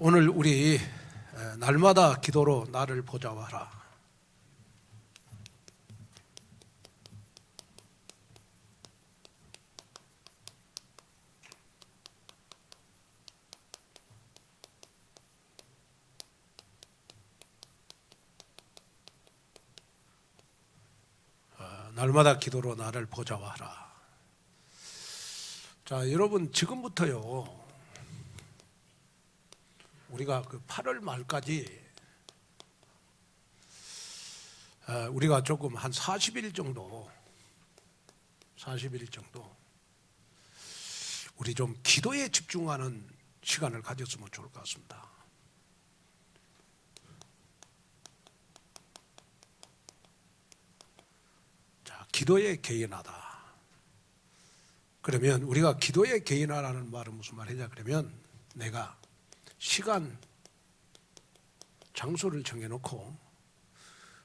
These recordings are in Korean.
오늘 우리 날마다 기도로 나를 보자고 하라. 날마다 기도로 나를 보자고 하라. 자, 여러분 지금부터요. 우리가 그 8월 말까지 우리가 조금 한 40일 정도 우리 좀 기도에 집중하는 시간을 가졌으면 좋을 것 같습니다. 자, 기도에 개인하다. 그러면 우리가 기도에 개인하라는 말은 무슨 말이냐 그러면 내가 시간, 장소를 정해놓고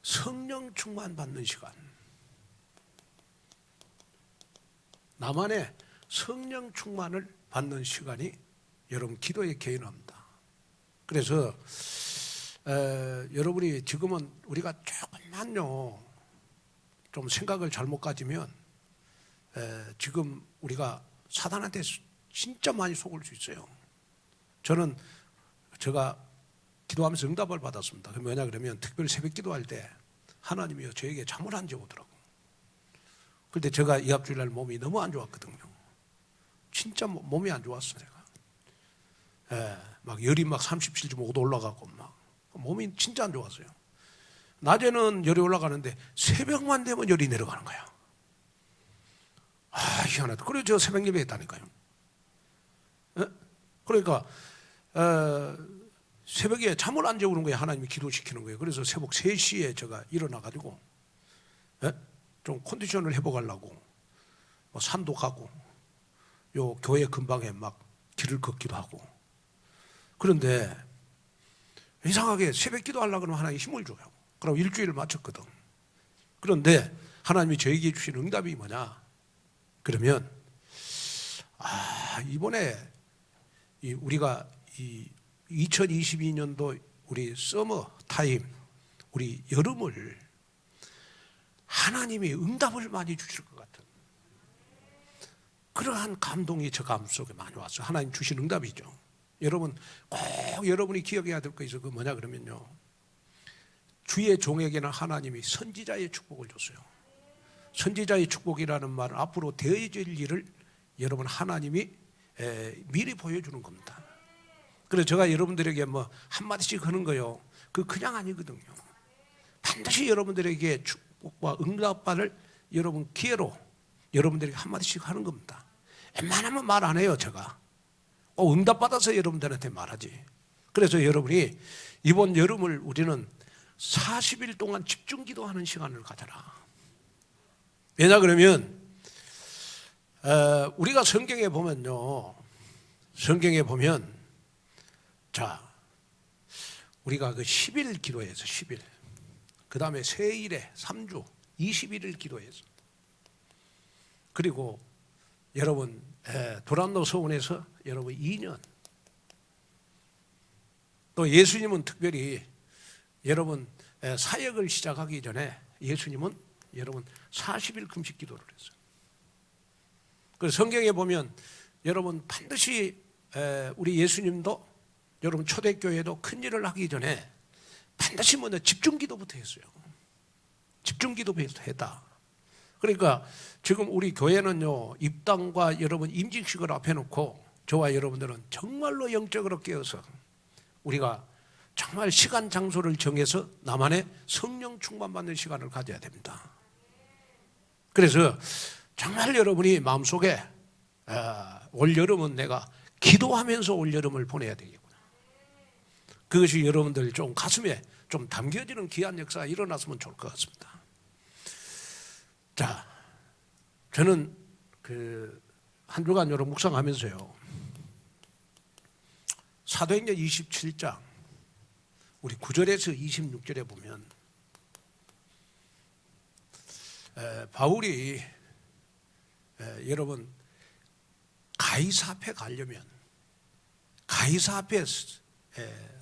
성령 충만 받는 시간, 나만의 성령 충만을 받는 시간이 여러분 기도에 개인합니다. 그래서 여러분이 지금은 우리가 조금만요 좀 생각을 잘못 가지면 지금 우리가 사단한테 진짜 많이 속을 수 있어요. 제가 기도하면서 응답을 받았습니다. 그게 뭐냐 그러면 특별히 새벽 기도할 때 하나님이요 저에게 잠을 안 재우더라고. 그런데 제가 이 앞주일날 몸이 너무 안 좋았거든요. 진짜 몸이 안 좋았어 내가. 막 열이 막 37.5도 올라가고 막 몸이 진짜 안 좋았어요. 낮에는 열이 올라가는데 새벽만 되면 열이 내려가는 거야. 희한하다. 그래서 제가 새벽 예배 했다니까요. 그러니까 새벽에 잠을 안 재우는 거예요. 하나님이 기도시키는 거예요. 그래서 새벽 3시에 제가 일어나가지고 좀 컨디션을 회복하려고 뭐 산도 가고 요 교회 근방에 막 길을 걷기도 하고. 그런데 이상하게 새벽 기도하려고 그러면 하나님이 힘을 줘요. 그럼 일주일을 마쳤거든. 그런데 하나님이 저에게 주신 응답이 뭐냐 그러면 이번에 우리가 이 2022년도 우리 서머 타임, 우리 여름을 하나님이 응답을 많이 주실 것 같은 그러한 감동이 저 마음속에 많이 왔어요. 하나님 주신 응답이죠. 여러분 꼭 여러분이 기억해야 될 거 있어요. 그 뭐냐 그러면요, 주의 종에게는 하나님이 선지자의 축복을 줬어요. 선지자의 축복이라는 말은 앞으로 되어질 일을 여러분 하나님이 미리 보여주는 겁니다. 그래서 제가 여러분들에게 뭐 한마디씩 하는 거요, 그냥 아니거든요. 반드시 여러분들에게 축복과 응답받을 여러분 기회로 여러분들에게 한마디씩 하는 겁니다. 웬만하면 말 안 해요 제가. 응답받아서 여러분들한테 말하지. 그래서 여러분이 이번 여름을 우리는 40일 동안 집중 기도하는 시간을 가져라. 왜냐 그러면 우리가 성경에 보면요, 성경에 보면 자 우리가 그 10일 기도해서 10일, 그 다음에 세일에 3주 21일 기도해서, 그리고 여러분 도란노 서원에서 여러분 2년, 또 예수님은 특별히 여러분 사역을 시작하기 전에 예수님은 여러분 40일 금식 기도를 했어요. 그래서 성경에 보면 여러분 반드시 우리 예수님도 여러분 초대교회도 큰 일을 하기 전에 반드시 먼저 집중기도부터 했어요. 집중기도부터 했다. 그러니까 지금 우리 교회는요, 입당과 여러분 임직식을 앞에 놓고 저와 여러분들은 정말로 영적으로 깨어서 우리가 정말 시간 장소를 정해서 나만의 성령 충만받는 시간을 가져야 됩니다. 그래서 정말 여러분이 마음속에 올여름은 내가 기도하면서 올여름을 보내야 되겠구나. 그것이 여러분들 좀 가슴에 좀 담겨지는 귀한 역사가 일어났으면 좋을 것 같습니다. 자, 저는 한 주간 여러분 묵상하면서요, 사도행전 27장 우리 9절에서 26절에 보면 바울이 여러분 가이사 앞에 가려면 가이사 앞에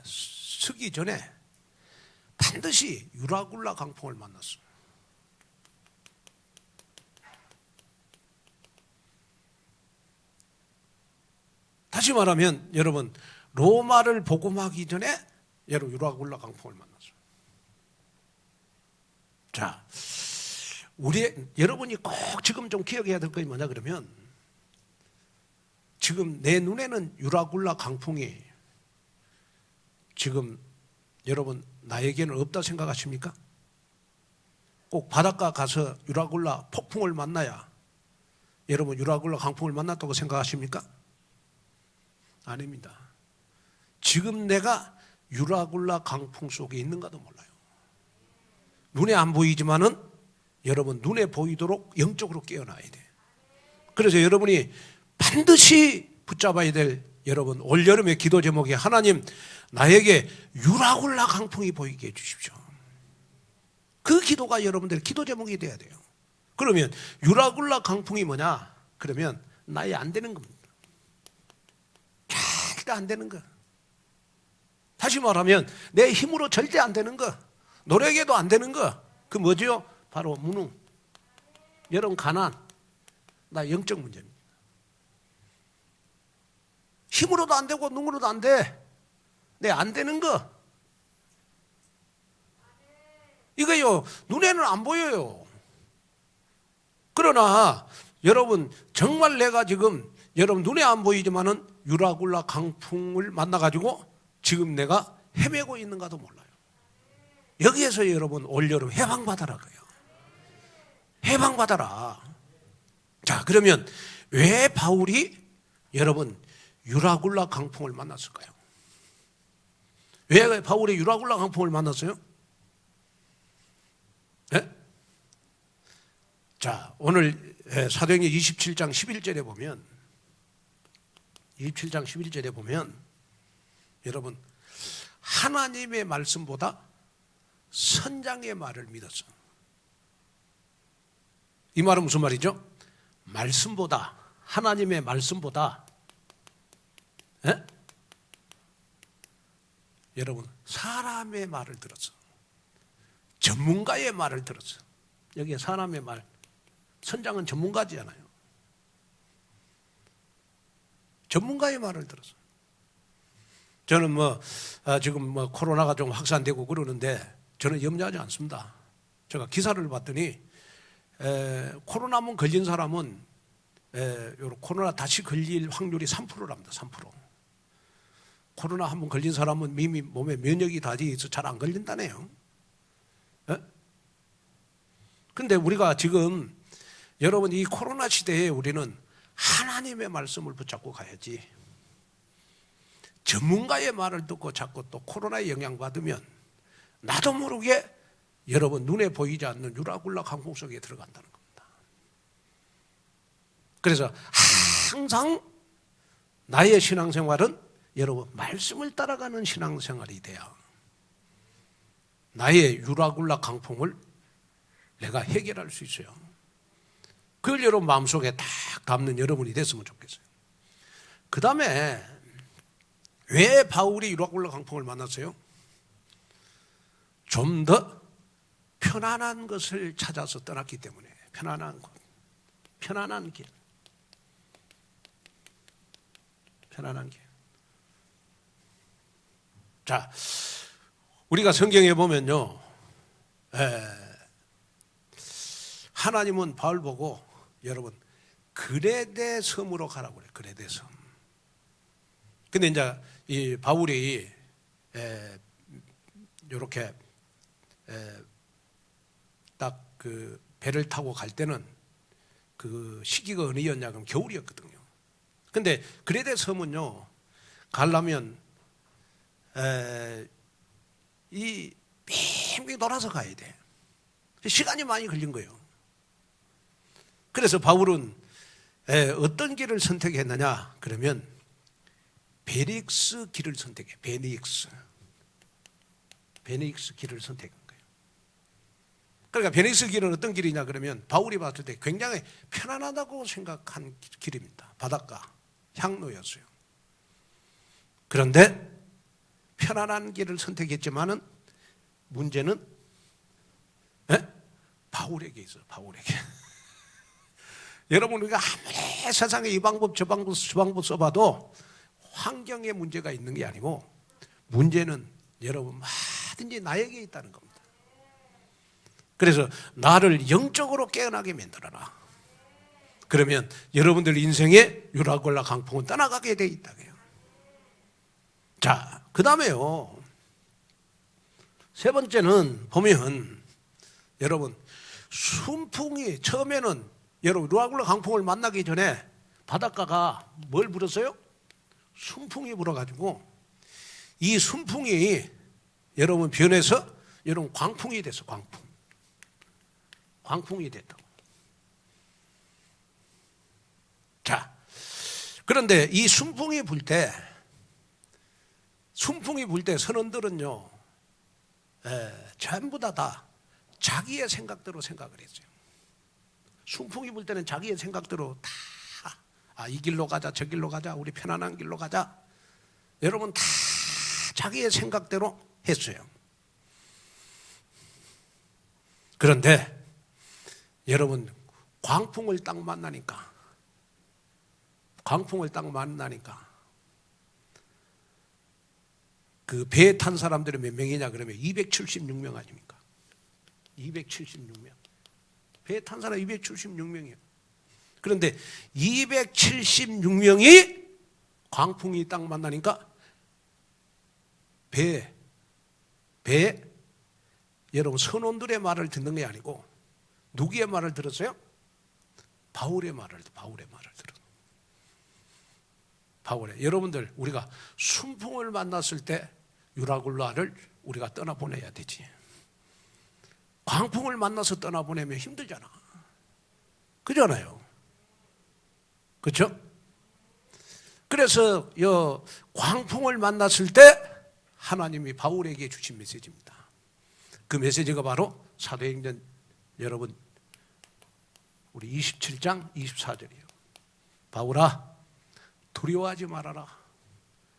서기 전에 반드시 유라굴라 강풍을 만났어. 다시 말하면 여러분, 로마를 복음하기 전에 여러분 유라굴라 강풍을 만났어. 자, 여러분이 꼭 지금 좀 기억해야 될 것이 뭐냐 그러면, 지금 내 눈에는 유라굴라 강풍이 지금 여러분 나에게는 없다 생각하십니까? 꼭 바닷가 가서 유라굴라 폭풍을 만나야 여러분 유라굴라 강풍을 만났다고 생각하십니까? 아닙니다. 지금 내가 유라굴라 강풍 속에 있는가도 몰라요. 눈에 안 보이지만은 여러분 눈에 보이도록 영적으로 깨어나야 돼. 그래서 여러분이 반드시 붙잡아야 될 여러분 올여름의 기도 제목이, 하나님 나에게 유라굴라 강풍이 보이게 해주십시오. 그 기도가 여러분들 기도 제목이 돼야 돼요. 그러면 유라굴라 강풍이 뭐냐? 그러면 나의 안 되는 겁니다. 절대 안 되는 거. 다시 말하면 내 힘으로 절대 안 되는 거, 노력해도 안 되는 거, 그 뭐죠? 바로 무능. 여러분 가난, 나 영적 문제입니다. 힘으로도 안 되고 눈으로도 안 돼. 내 안 되는 거. 이거요, 눈에는 안 보여요. 그러나 여러분 정말 내가 지금 여러분 눈에 안 보이지만은 유라굴라 강풍을 만나가지고 지금 내가 헤매고 있는가도 몰라요. 여기에서 여러분 올여름 해방받아라고요. 해방받아라. 자, 그러면 왜 바울이 여러분 유라굴라 강풍을 만났을까요? 왜 바울이 유라굴라 강풍을 만났어요? 네? 자, 오늘 사도행전 27장 11절에 보면, 27장 11절에 보면 여러분 하나님의 말씀보다 선장의 말을 믿었어. 이 말은 무슨 말이죠? 말씀보다, 하나님의 말씀보다 여러분 사람의 말을 들었어. 전문가의 말을 들었어. 여기에 사람의 말, 선장은 전문가잖아요. 전문가의 말을 들었어. 저는 지금 코로나가 좀 확산되고 그러는데 저는 염려하지 않습니다. 제가 기사를 봤더니 코로나만 걸린 사람은 코로나 다시 걸릴 확률이 3%랍니다. 3%. 코로나 한번 걸린 사람은 이미 몸에 면역이 다 돼 있어 잘 안 걸린다네요. 그런데 우리가 지금 여러분 이 코로나 시대에 우리는 하나님의 말씀을 붙잡고 가야지. 전문가의 말을 듣고 자꾸 또 코로나에 영향받으면 나도 모르게 여러분 눈에 보이지 않는 유라굴라 강풍 속에 들어간다는 겁니다. 그래서 항상 나의 신앙생활은 여러분 말씀을 따라가는 신앙생활이 돼야 나의 유라굴라 강풍을 내가 해결할 수 있어요. 그걸 여러분 마음속에 딱 담는 여러분이 됐으면 좋겠어요. 그 다음에 왜 바울이 유라굴라 강풍을 만났어요? 좀 더 편안한 것을 찾아서 떠났기 때문에. 편안한 것, 편안한 길, 편안한 길. 자, 우리가 성경에 보면요, 하나님은 바울 보고 여러분 그레데 섬으로 가라고 그래요. 그레데 섬. 근데 이제 이 바울이 이렇게 딱 그 배를 타고 갈 때는 그 시기가 어느 였냐 그러면 겨울이었거든요. 근데 그레데 섬은요 가려면 이 빙빙 돌아서 가야 돼. 시간이 많이 걸린 거예요. 그래서 바울은 어떤 길을 선택했느냐 그러면 베닉스 길을 선택해. 베닉스 길을 선택한 거예요. 그러니까 베닉스 길은 어떤 길이냐 그러면 바울이 봤을 때 굉장히 편안하다고 생각한 길입니다. 바닷가 향로였어요. 그런데 편안한 길을 선택했지만은 문제는 바울에게 있어요. 바울에게. 여러분, 우리가 아무리 세상에 이 방법 저 방법 써봐도 환경에 문제가 있는 게 아니고 문제는 여러분 뭐든지 나에게 있다는 겁니다. 그래서 나를 영적으로 깨어나게 만들어라. 그러면 여러분들 인생의 유라굴라 강풍은 떠나가게 돼 있다고요. 자, 그 다음에요. 세 번째는 보면 여러분 순풍이 처음에는 여러분 유라굴라 강풍을 만나기 전에 바닷가가 뭘 불었어요? 순풍이 불어가지고 이 순풍이 여러분 변해서 여러분 광풍이 됐어. 광풍이 됐다고. 자, 그런데 이 순풍이 불 때 선원들은요 전부 다 자기의 생각대로 생각을 했어요. 순풍이 불 때는 자기의 생각대로 다 이 길로 가자 저 길로 가자 우리 편안한 길로 가자 여러분 다 자기의 생각대로 했어요. 그런데 여러분 광풍을 딱 만나니까 그 배에 탄 사람들이 몇 명이냐 그러면 276명 아닙니까? 276명. 배에 탄 사람 276명이에요. 그런데 276명이 광풍이 딱 만나니까 배에 여러분 선원들의 말을 듣는 게 아니고 누구의 말을 들었어요? 바울의 말을 들었어요. 바울의. 여러분들 우리가 순풍을 만났을 때 유라굴라를 우리가 떠나보내야 되지. 광풍을 만나서 떠나보내면 힘들잖아. 그잖아요. 그렇죠? 그래서 광풍을 만났을 때 하나님이 바울에게 주신 메시지입니다. 그 메시지가 바로 사도행전 여러분 우리 27장 24절이에요. 바울아 두려워하지 말아라.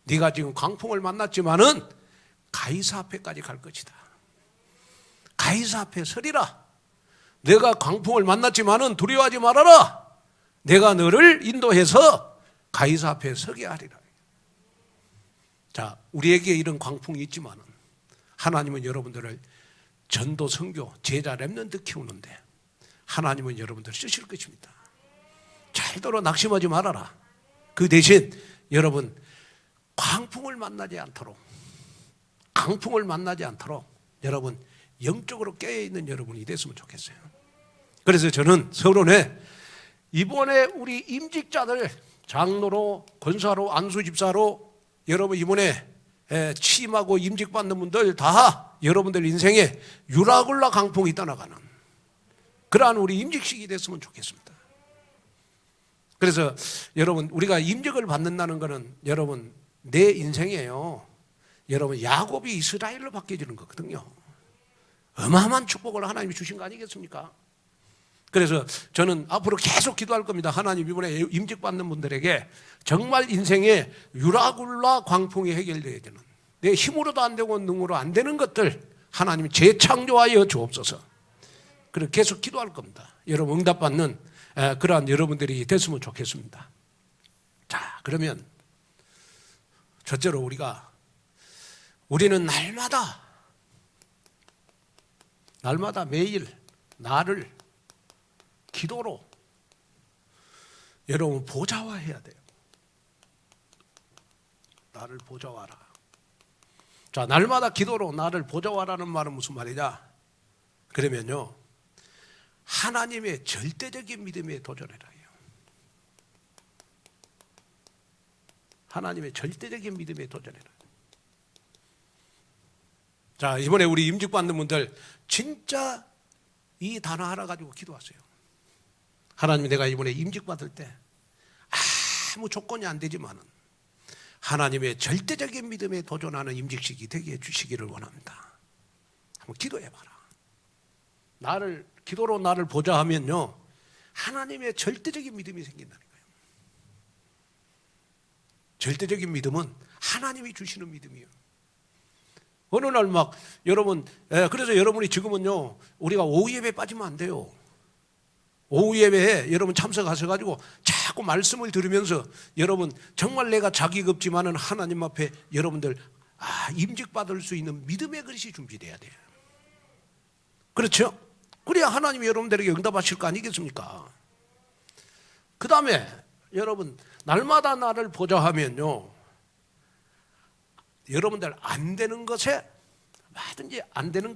네가 지금 광풍을 만났지만은 가이사 앞에까지 갈 것이다. 가이사 앞에 서리라. 내가 광풍을 만났지만은 두려워하지 말아라. 내가 너를 인도해서 가이사 앞에 서게 하리라. 자, 우리에게 이런 광풍이 있지만은 하나님은 여러분들을 전도 선교 제자 렘넌트 키우는데 하나님은 여러분들을 쓰실 것입니다. 절대로 낙심하지 말아라. 그 대신 여러분 강풍을 만나지 않도록 여러분 영적으로 깨어있는 여러분이 됐으면 좋겠어요. 그래서 저는 서론에 이번에 우리 임직자들 장로로 권사로 안수집사로 여러분 이번에 취임하고 임직받는 분들 다 여러분들 인생에 유라굴라 강풍이 떠나가는 그러한 우리 임직식이 됐으면 좋겠습니다. 그래서 여러분 우리가 임직을 받는다는 것은 여러분 내 인생이에요. 여러분 야곱이 이스라엘로 바뀌어지는 거거든요. 어마어마한 축복을 하나님이 주신 거 아니겠습니까? 그래서 저는 앞으로 계속 기도할 겁니다. 하나님 이번에 임직받는 분들에게 정말 인생에 유라굴라 광풍이 해결되어야 되는 내 힘으로도 안 되고 능으로 안 되는 것들 하나님이 재창조하여 주옵소서. 그래서 계속 기도할 겁니다. 여러분 응답받는 그러한 여러분들이 됐으면 좋겠습니다. 자, 그러면 첫째로 우리는 날마다 매일 나를 기도로 여러분 보좌화해야 돼요. 나를 보좌화하라. 자, 날마다 기도로 나를 보좌화라는 말은 무슨 말이냐? 그러면요 하나님의 절대적인 믿음에 도전해라. 하나님의 절대적인 믿음에 도전해라. 자, 이번에 우리 임직받는 분들 진짜 이 단어 하나 가지고 기도하세요. 하나님, 내가 이번에 임직받을 때 아무 조건이 안 되지만은 하나님의 절대적인 믿음에 도전하는 임직식이 되게 해주시기를 원합니다. 한번 기도해봐라. 기도로 나를 보자 하면요 하나님의 절대적인 믿음이 생긴다는 거예요. 절대적인 믿음은 하나님이 주시는 믿음이에요. 어느 날 막 여러분, 그래서 여러분이 지금은요, 우리가 오후 예배 빠지면 안 돼요. 오후 예배에 여러분 참석하셔가지고 자꾸 말씀을 들으면서 여러분 정말 내가 자격 없지만은 하나님 앞에 여러분들 임직받을 수 있는 믿음의 그릇이 준비돼야 돼요. 그렇죠? 그래야 하나님이 여러분들에게 응답하실 거 아니겠습니까? 그 다음에 여러분 날마다 나를 보자 하면요, 여러분들 안 되는 것에 뭐든지 안 되는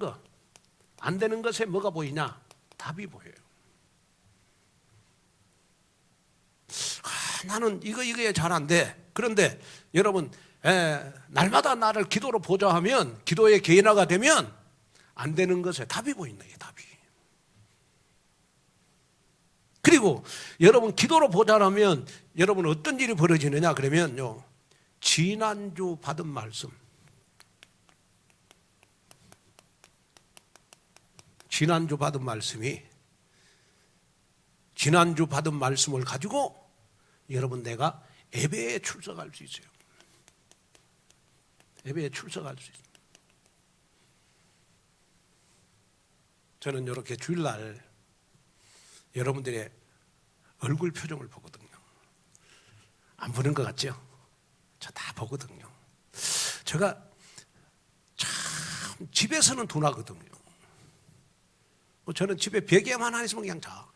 것에 뭐가 보이냐? 답이 보여요. 나는 이거에 잘 안 돼. 그런데 여러분 날마다 나를 기도로 보자 하면, 기도의 개인화가 되면 안 되는 것에 답이 보인다. 이 답이. 그리고 여러분 기도로 보자라면 여러분 어떤 일이 벌어지느냐 그러면요, 지난주 받은 말씀, 지난주 받은 말씀을 가지고 여러분 내가 예배에 출석할 수 있어요. 예배에 출석할 수 있어요. 저는 이렇게 주일날 여러분들의 얼굴 표정을 보거든요. 안 보는 것 같죠? 저 다 보거든요. 제가 참 집에서는 둔하거든요. 저는 집에 베개만 하나 있으면 그냥 자.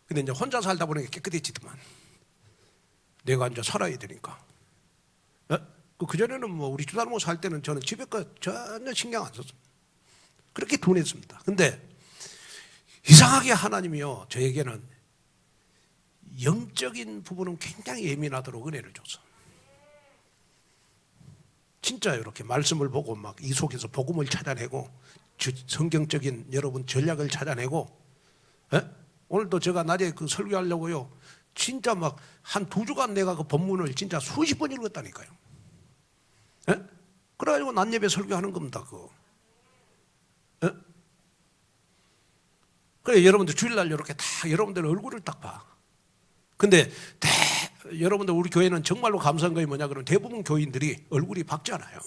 근데 이제 혼자 살다 보니까 깨끗해지더만. 내가 이제 살아야 되니까. 그전에는 뭐 우리 주달모 살 때는 저는 집에 거 전혀 신경 안 썼어요. 그렇게 둔했습니다. 근데 이상하게 하나님이요, 저에게는 영적인 부분은 굉장히 예민하도록 은혜를 줬어. 진짜 이렇게 말씀을 보고 막 이 속에서 복음을 찾아내고 성경적인 여러분 전략을 찾아내고, 오늘도 제가 낮에 그 설교하려고요, 진짜 막 한 2주간 내가 그 본문을 진짜 수십 번 읽었다니까요. 그래가지고 낮 예배 설교하는 겁니다. 그래 여러분들 주일날 이렇게 다 여러분들 얼굴을 딱 봐. 근데 여러분들 우리 교회는 정말로 감사한 것이 뭐냐 그러면 대부분 교인들이 얼굴이 밝잖아요.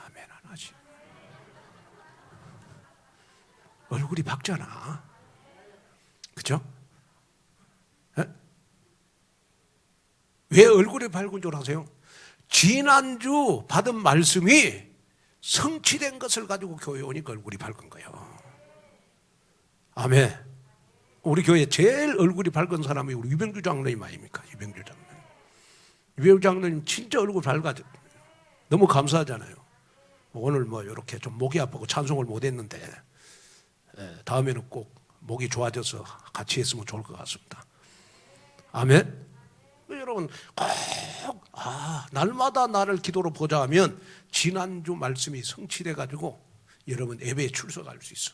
아멘 안 하지. 얼굴이 밝잖아. 그죠? 왜 얼굴이 밝은 줄 아세요? 지난주 받은 말씀이 성취된 것을 가지고 교회 오니까 얼굴이 밝은 거예요. 아멘. 우리 교회 제일 얼굴이 밝은 사람이 우리 유병주 장로님 아닙니까? 유병주 장로님. 유병주 장로님 진짜 얼굴 밝아져. 너무 감사하잖아요. 오늘 뭐 이렇게 좀 목이 아프고 찬송을 못 했는데 다음에는 꼭 목이 좋아져서 같이 했으면 좋을 것 같습니다. 아멘. 여러분 꼭 날마다 나를 기도로 보자 하면 지난주 말씀이 성취돼 가지고 여러분 예배에 출석할 수 있어.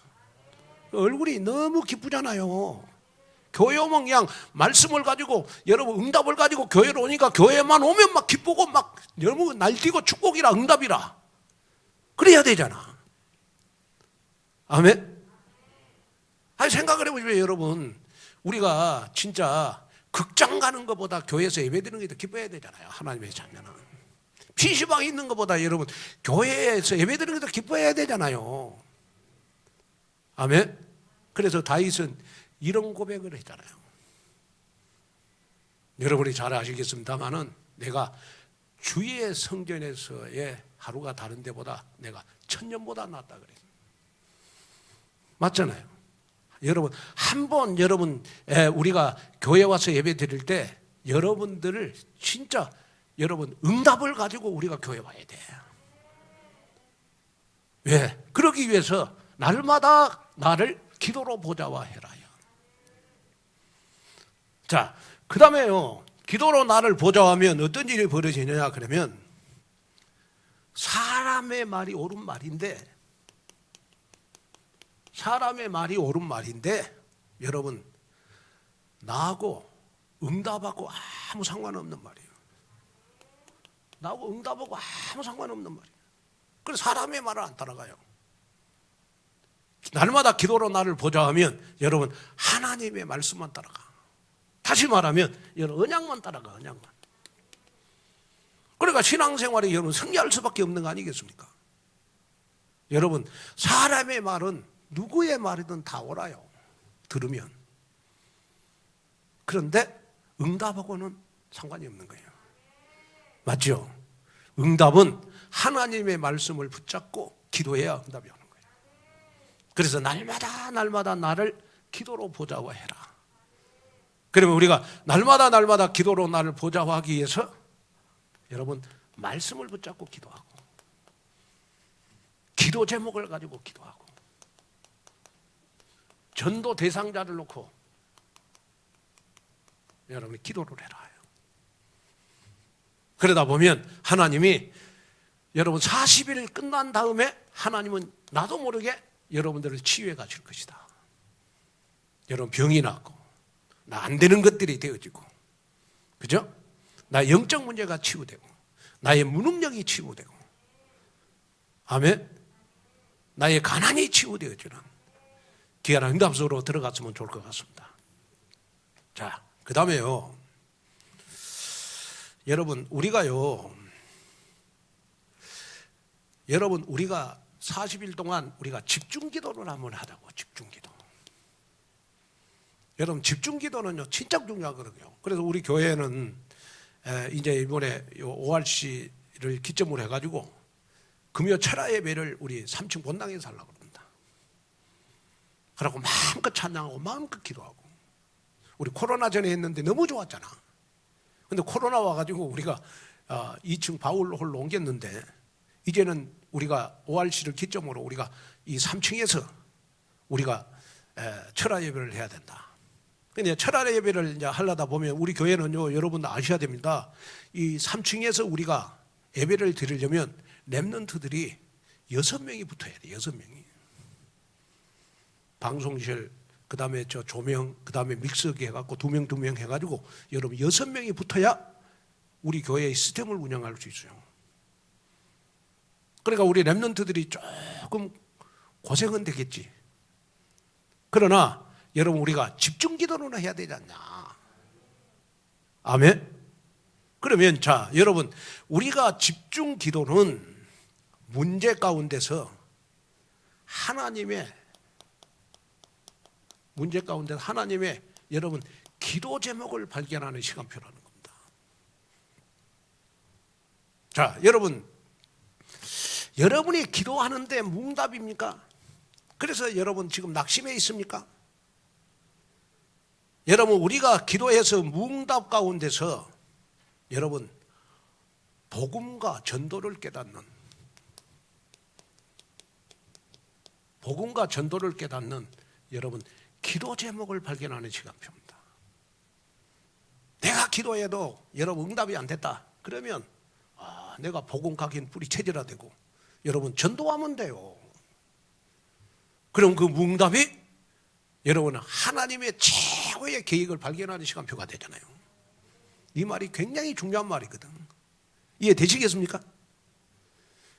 얼굴이 너무 기쁘잖아요. 교회 오면 그냥 말씀을 가지고 여러분 응답을 가지고 교회로 오니까 교회만 오면 막 기쁘고 막 너무 날뛰고 축복이라 응답이라 그래야 되잖아. 아멘. 생각을 해보시면 여러분, 우리가 진짜 극장 가는 것보다 교회에서 예배드리는 게 더 기뻐야 되잖아요. 하나님의 자녀는 PC방에 있는 것보다 여러분 교회에서 예배드리는 게 더 기뻐야 되잖아요. 아멘. 그래서 다윗은 이런 고백을 했잖아요. 여러분이 잘 아시겠습니다만은 내가 주의 성전에서의 하루가 다른 데보다 내가 1000년보다 낫다 그래요. 맞잖아요. 여러분 한번 여러분 우리가 교회 와서 예배 드릴 때 여러분들을 진짜 여러분 응답을 가지고 우리가 교회 와야 돼. 왜? 그러기 위해서 날마다 나를 기도로 보자와 해라요. 자, 그 다음에요, 기도로 나를 보자하면 어떤 일이 벌어지느냐 그러면 사람의 말이 옳은 말인데 여러분 나하고 응답하고 아무 상관없는 말이에요. 나하고 응답하고 아무 상관없는 말이에요. 그래서 사람의 말을 안 따라가요. 날마다 기도로 나를 보자 하면 여러분 하나님의 말씀만 따라가. 다시 말하면 여러분 언약만 따라가. 언약만. 그러니까 신앙생활에 여러분 승리할 수밖에 없는 거 아니겠습니까? 여러분, 사람의 말은 누구의 말이든 다 옳아요, 들으면. 그런데 응답하고는 상관이 없는 거예요. 맞죠? 응답은 하나님의 말씀을 붙잡고 기도해야 응답이 오는 거예요. 그래서 날마다 나를 기도로 보좌화 해라. 그러면 우리가 날마다 기도로 나를 보좌화하기 위해서 여러분 말씀을 붙잡고 기도하고, 기도 제목을 가지고 기도하고, 전도 대상자를 놓고 여러분이 기도를 해라. 그러다 보면 하나님이 여러분 40일 끝난 다음에 하나님은 나도 모르게 여러분들을 치유해 가실 것이다. 여러분 병이 나고 나 안 되는 것들이 되어지고, 그죠? 나의 영적 문제가 치유되고, 나의 무능력이 치유되고, 아멘. 나의 가난이 치유되어지는 귀한 응답소로 들어갔으면 좋을 것 같습니다. 자, 그 다음에요, 여러분 우리가 40일 동안 우리가 집중 기도를 한번 하자고. 집중 기도. 여러분 집중 기도는요 진짜 중요하거든요. 그래서 우리 교회는 이제 이번에 ORC를 기점으로 해가지고 금요 철야 예배를 우리 3층 본당에서 하려고 합니다. 그러고 마음껏 찬양하고 마음껏 기도하고. 우리 코로나 전에 했는데 너무 좋았잖아. 근데 코로나 와가지고 우리가 2층 바울홀로 옮겼는데, 이제는 우리가 ORC를 기점으로 우리가 이 3층에서 우리가 철야 예배를 해야 된다. 근데 철야 예배를 이제 하려다 보면 우리 교회는요, 여러분 아셔야 됩니다. 이 3층에서 우리가 예배를 드리려면 렘넌트들이 6명이 붙어야 돼. 6명이. 방송실, 그 다음에 저 조명, 그 다음에 믹서기 해갖고 2명 해가지고 여러분 6명이 붙어야 우리 교회의 시스템을 운영할 수 있어요. 그러니까 우리 렘넌트들이 조금 고생은 되겠지. 그러나 여러분 우리가 집중 기도는 해야 되지 않냐. 아멘. 그러면 자, 여러분 우리가 집중 기도는 문제 가운데서 하나님의 여러분 기도 제목을 발견하는 시간표라는 겁니다. 자, 여러분이 기도하는데 무응답입니까? 그래서 여러분 지금 낙심해 있습니까? 여러분 우리가 기도해서 무응답 가운데서 여러분 복음과 전도를 깨닫는 여러분 기도 제목을 발견하는 시간표입니다. 내가 기도해도 여러분 응답이 안 됐다 그러면 내가 복음 각인 뿌리 체질화되고 여러분 전도하면 돼요. 그럼 그 무응답이 여러분 하나님의 최고의 계획을 발견하는 시간표가 되잖아요. 이 말이 굉장히 중요한 말이거든. 이해되시겠습니까?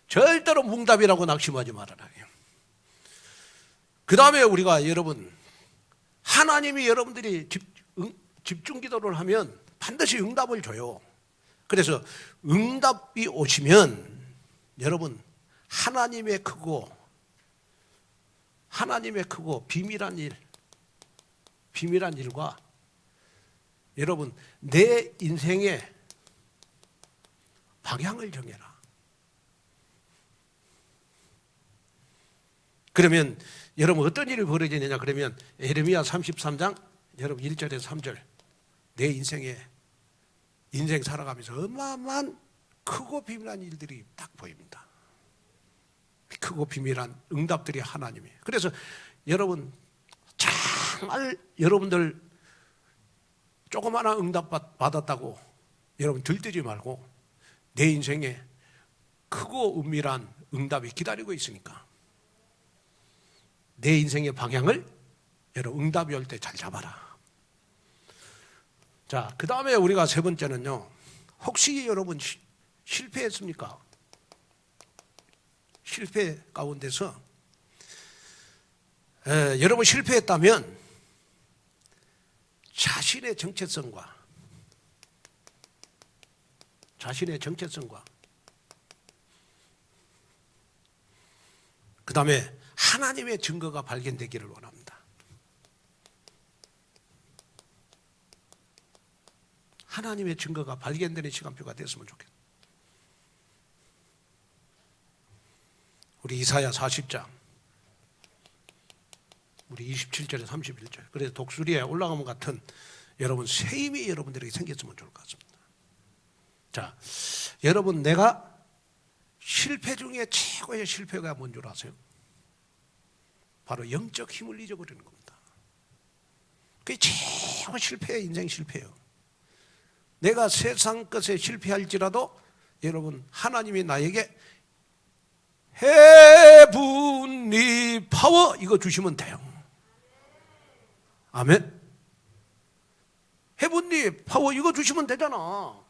절대로 무응답이라고 낙심하지 말아라. 그 다음에 우리가 여러분 하나님이 여러분들이 집중 기도를 하면 반드시 응답을 줘요. 그래서 응답이 오시면 여러분 하나님의 크고 비밀한 일과 여러분 내 인생의 방향을 정해라. 그러면 여러분 어떤 일이 벌어지느냐 그러면 예레미야 33장 여러분 1절에서 3절 내 인생 살아가면서 어마어마한 크고 비밀한 일들이 딱 보입니다. 크고 비밀한 응답들이 하나님이. 그래서 여러분 정말 여러분들 조그마한 응답 받았다고 여러분 들뜨지 말고 내 인생에 크고 은밀한 응답이 기다리고 있으니까 내 인생의 방향을 여러분 응답이 올 때 잘 잡아라. 자, 그 다음에 우리가 세 번째는요, 혹시 여러분 실패했습니까? 실패 가운데서 여러분 실패했다면 자신의 정체성과 자신의 정체성과 그 다음에 하나님의 증거가 발견되기를 원합니다. 하나님의 증거가 발견되는 시간표가 됐으면 좋겠다. 우리 이사야 40장 우리 27절에 31절 그래서 독수리에 올라가면 같은 여러분 새 힘이 여러분들에게 생겼으면 좋을 것 같습니다. 자, 여러분 내가 실패 중에 최고의 실패가 뭔 줄 아세요? 바로 영적 힘을 잊어버리는 겁니다. 그게 최고 실패예요. 인생 실패예요. 내가 세상 것에 실패할지라도 여러분 하나님이 나에게 헤븐리 파워 이거 주시면 돼요. 아멘. 헤븐리 파워 이거 주시면 되잖아.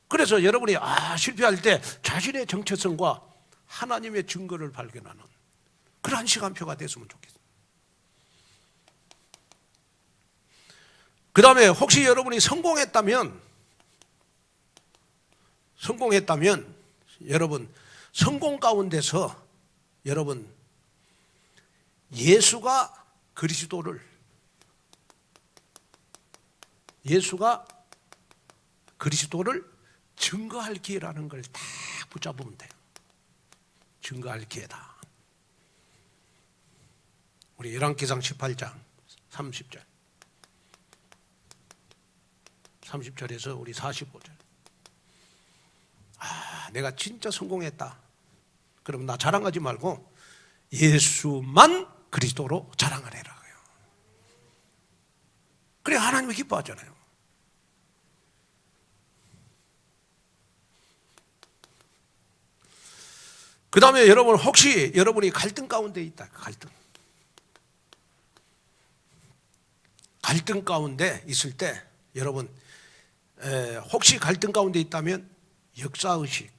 그래서 여러분이 실패할 때 자신의 정체성과 하나님의 증거를 발견하는 그러한 시간표가 됐으면 좋겠어요. 그 다음에 혹시 여러분이 성공했다면 여러분 성공 가운데서 여러분 예수가 그리스도를 증거할 기회라는 걸 다 붙잡으면 돼요. 증거할 기회다. 우리 열왕기상 18장 30절 30절에서 우리 45절 내가 진짜 성공했다. 그럼 나 자랑하지 말고 예수만 그리스도로 자랑을 해라. 그래 하나님이 기뻐하잖아요. 그 다음에 여러분 혹시 여러분이 갈등 가운데 있다. 갈등 가운데 있을 때 여러분 혹시 갈등 가운데 있다면 역사의식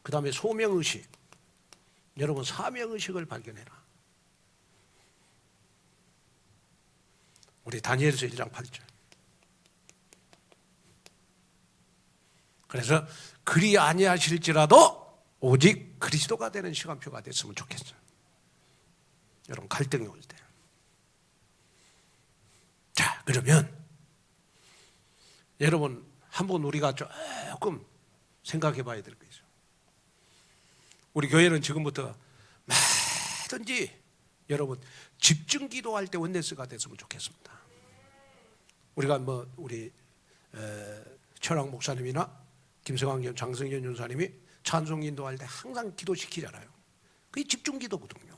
그 다음에 소명의식 여러분 사명의식을 발견해라. 우리 다니엘서 1장 8절 그래서 그리 아니하실지라도 오직 그리스도가 되는 시간표가 됐으면 좋겠어요. 여러분 갈등이 올 때. 자 그러면 여러분 한번 우리가 조금 생각해 봐야 될 거 있어요. 우리 교회는 지금부터 뭐든지 여러분 집중 기도할 때 원네스가 됐으면 좋겠습니다. 우리가 우리 철학 목사님이나 김성환 장성현 전사님이 찬송 인도할 때 항상 기도시키잖아요. 그게 집중 기도거든요.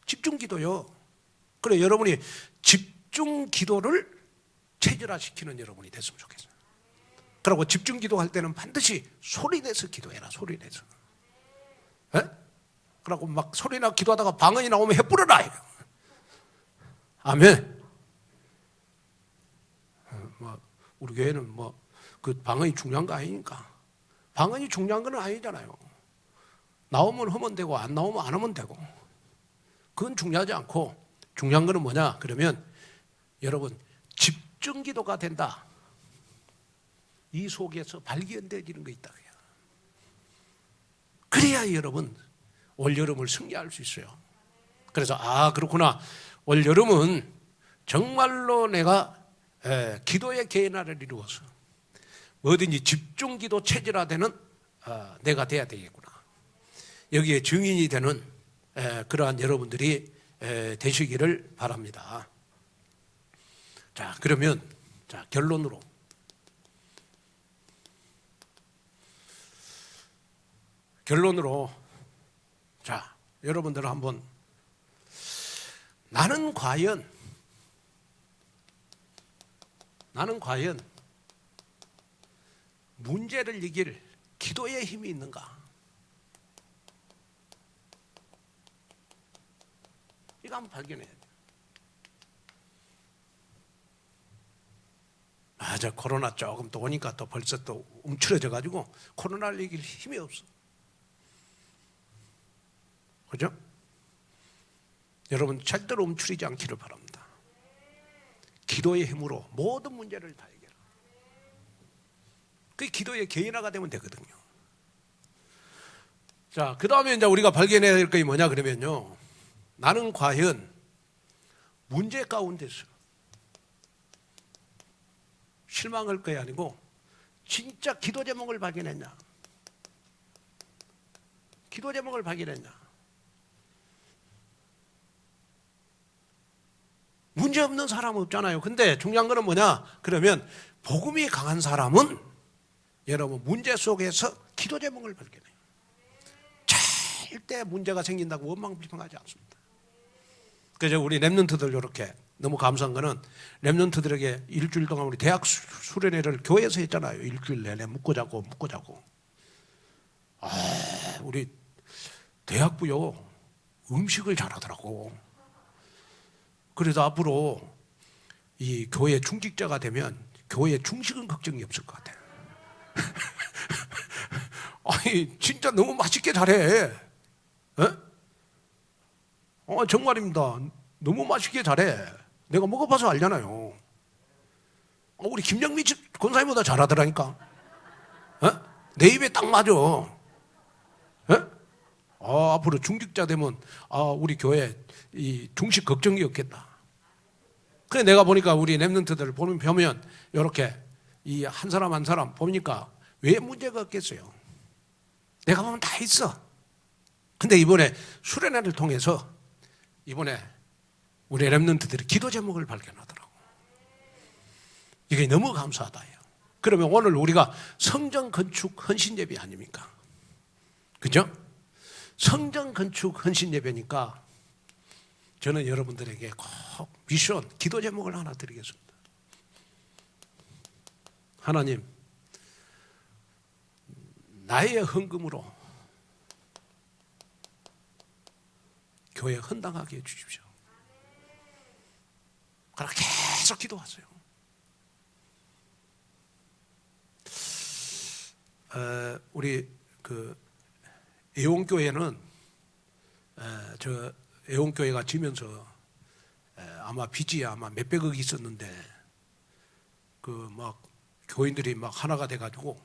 집중 기도요. 그래 여러분이 집중 기도를 체질화시키는 여러분이 됐으면 좋겠어요. 그리고 집중 기도할 때는 반드시 소리내서 기도해라. 소리내서. 그러고 막 소리나 기도하다가 방언이 나오면 해뿌려라. 아멘. 우리 교회는 그 방언이 중요한 거 아니니까. 방언이 중요한 건 아니잖아요. 나오면 하면 되고 안 나오면 안 하면 되고. 그건 중요하지 않고 중요한 거는 뭐냐? 그러면 여러분 집중 기도가 된다. 이 속에서 발견되어지는 거 있다. 그래야 여러분 올여름을 승리할 수 있어요. 그래서 그렇구나. 올여름은 정말로 내가 기도의 개인화를 이루어서 뭐든지 집중 기도 체질화되는 내가 돼야 되겠구나. 여기에 증인이 되는 그러한 여러분들이 되시기를 바랍니다. 자, 그러면 결론으로 여러분들 한번 나는 과연 문제를 이길 기도의 힘이 있는가? 이거 한번 발견해야 돼요. 저 코로나 조금 또 오니까 또 벌써 또 움츠러져 가지고 코로나를 이길 힘이 없어. 그죠? 여러분 절대로 움츠리지 않기를 바랍니다. 기도의 힘으로 모든 문제를 다 해결해. 그 기도의 개인화가 되면 되거든요. 자, 그 다음에 이제 우리가 발견해야 될 것이 뭐냐 그러면요, 나는 과연 문제 가운데서 실망할 것이 아니고 진짜 기도 제목을 발견했냐? 기도 제목을 발견했냐? 문제 없는 사람은 없잖아요. 근데 중요한 거는 뭐냐? 그러면 복음이 강한 사람은 여러분 문제 속에서 기도 제목을 발견해요. 절대 문제가 생긴다고 원망 비판하지 않습니다. 그래서 우리 렘넌트들 이렇게 너무 감사한 거는 렘넌트들에게 일주일 동안 우리 대학 수련회를 교회에서 했잖아요. 일주일 내내 묵고 자고 묵고 자고. 우리 대학부요 음식을 잘하더라고. 그래서 앞으로 이 교회 중직자가 되면 교회 중식은 걱정이 없을 것 같아요. 아니 진짜 너무 맛있게 잘해. 정말입니다. 너무 맛있게 잘해. 내가 먹어봐서 알잖아요. 우리 김영미 권사님보다 잘하더라니까. 내 입에 딱 맞아. 앞으로 중직자 되면 우리 교회 이 중식 걱정이 없겠다. 그래 내가 보니까 우리 렘넌트들 보면 이렇게 이 한 사람 한 사람 보니까 왜 문제가 없겠어요? 내가 보면 다 있어. 근데 이번에 수련회를 통해서 이번에 우리 렘넌트들이 기도 제목을 발견하더라고. 이게 너무 감사하다요. 그러면 오늘 우리가 성전 건축 헌신 예배 아닙니까? 그죠? 성전 건축 헌신 예배니까 저는 여러분들에게 꼭 미션, 기도 제목을 하나 드리겠습니다. 하나님, 나의 헌금으로 교회 헌당하게 해주십시오. 그러나 계속 기도하세요. 우리 그 애원교회는 저 애원교회가 지면서 아마 빚이 아마 몇백억이 있었는데 그 막 교인들이 막 하나가 돼가지고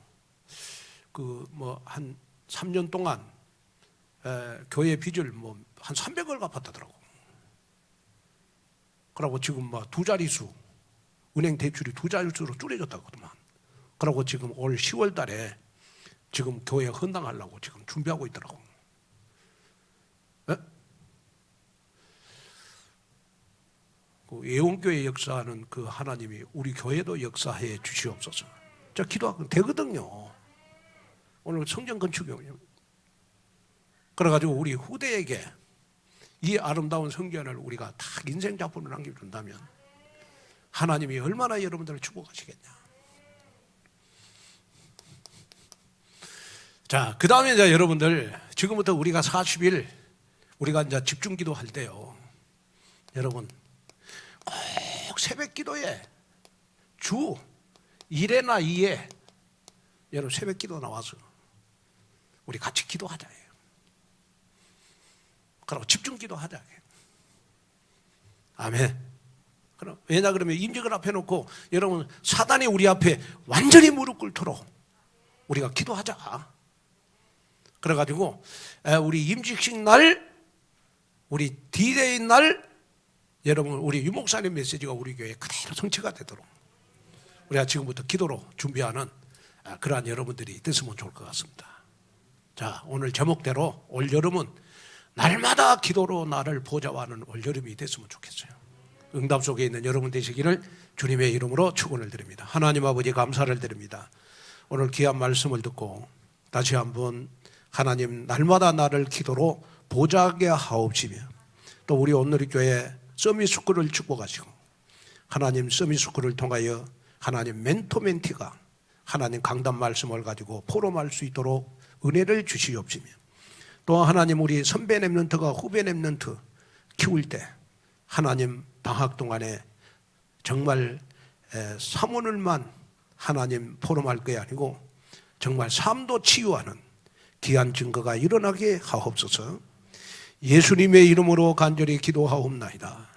그 뭐 한 3년 동안 교회 빚을 뭐 한 300억을 갚았다더라고. 그러고 지금 막 두 자릿수 은행 대출이 두 자릿수로 줄여졌다거든만. 그러고 지금 올 10월 달에 지금 교회 헌당하려고 지금 준비하고 있더라고. 그 예원교회 역사하는 그 하나님이 우리 교회도 역사해 주시옵소서. 저 기도하면 되거든요. 오늘 성전 건축이요. 그래가지고 우리 후대에게 이 아름다운 성전을 우리가 다 인생 작품을 남겨준다면 하나님이 얼마나 여러분들을 축복하시겠냐. 자, 그 다음에 이제 여러분들 지금부터 우리가 40일 우리가 이제 집중 기도할 때요. 여러분 꼭 새벽 기도에 주 1회나 2회 여러분 새벽 기도 나와서 우리 같이 기도하자. 그럼 집중 기도하자. 아멘. 그럼 왜냐 그러면 임직을 앞에 놓고 여러분 사단이 우리 앞에 완전히 무릎 꿇도록 우리가 기도하자. 그래가지고 우리 임직식 날, 우리 D-Day 날 여러분 우리 유목사님 메시지가 우리 교회에 그대로 성취가 되도록 우리가 지금부터 기도로 준비하는 그러한 여러분들이 됐으면 좋을 것 같습니다. 자, 오늘 제목대로 올 여름은 날마다 기도로 나를 보좌하는 올여름이 됐으면 좋겠어요. 응답 속에 있는 여러분 되시기를 주님의 이름으로 축원을 드립니다. 하나님 아버지 감사를 드립니다. 오늘 귀한 말씀을 듣고 다시 한번 하나님 날마다 나를 기도로 보좌하게 하옵시며 또 우리 온누리 교회 서밋스쿨을 축복하시고 하나님 서밋스쿨을 통하여 하나님 멘토멘티가 하나님 강단 말씀을 가지고 포럼할 수 있도록 은혜를 주시옵시며 또 하나님 우리 선배 렘넌트가 후배 렘넌트 키울 때 하나님 방학 동안에 정말 사모늘만 하나님 포럼할 게 아니고 정말 삶도 치유하는 귀한 증거가 일어나게 하옵소서. 예수님의 이름으로 간절히 기도하옵나이다.